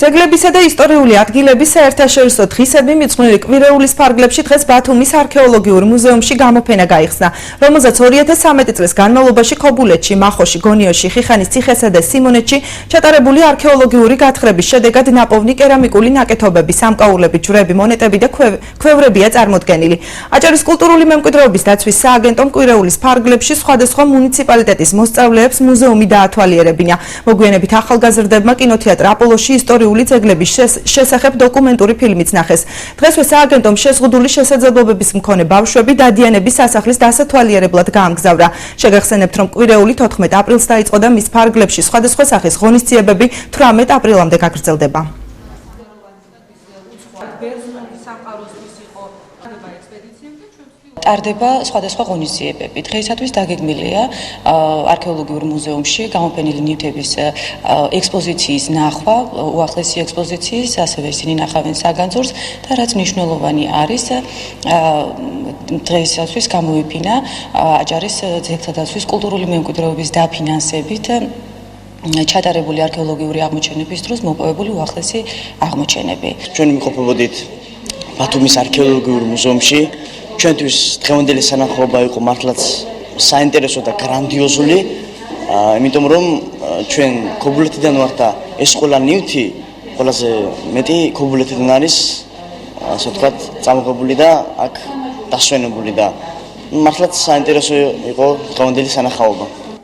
ძეგლებისა და ისტორიული ადგილების საერთაშორისო დღისადმი მიძღვნილი კვირეულის ფარგლებში დღეს ბათუმის არქეოლოგიურ მუზეუმში გამოფენა გაიხსნა, რომელზეც 2013 წლის განმავლობაში ქობულეთში, მახოში, გონიოში, ხიხანის ციხესა და სიმონეთში ჩატარებული არქეოლოგიური გათხრების შედეგად ნაპოვნი კერამიკული ნაკეთობები, სამკაულები, ჯვრები, მონეტები და ქვევრებია წარმოდგენილი. აჭარის კულტურული მემკვიდრეობის დაცვის სააგენტომ კვირეულის ფარგლებში სხვადასხვა მუნიციპალიტეტის მოსწავლეებს მუზეუმი დაათვალიერებინა. მოგვიანებით ახალგაზრდებმა კინოთეატრ აპოლოში ისტორიული ძეგლების შესახებ დოკუმენტური ფილმიც ნახეს. დღესვე სააგენტომ შეზღუდული შესაძლებლობების მქონე ბავშვები დადიანების სასახლის დასათვალიერებლად გაამგზავრა. შეგახსენებთ, რომ კვირეული 14 აპრილს დაიწყო და მის ფარგლებში სხვადასხვა სახის ღონისძიებები 18 აპრილამდე გაგრძელდება. ტარდება სხვადასხვა ღონისძიებები. დღეისათვის დაგეგმილია არქეოლოგიურ მუზეუმში გამოფენილი ნივთების ექსპოზიციის ნახვა, უახლესი ექსპოზიციის, ასევე ისინი ნახავენ საგანძურს და რაც მნიშვნელოვანი არის, დღეისათვის გამოიფინა აჭარის ძეგლთა დაცვის კულტურული მემკვიდრეობის დაფინანსებით ჩატარებული არქეოლოგიური აღმოჩენების დროს მოპოვებული უახლესი აღმოჩენები. ჩვენ ვიმყოფებოდით ბათუმის არქეოლოგიურ მუზეუმში. ჩვენთვის დღევანდელი სანახაობა იყო მართლაც საინტერესო და გრანდიოზული, იმიტომ რომ ჩვენ ქობულეთიდან ვართ და ეს ყველა ნივთი ყველაზე მეტი ქობულეთიდან არის, ასე ვთქვათ, წამოღებული და აქ დასვენებული და მართლაც საინტერესო იყო დღევანდელი სანახაობა.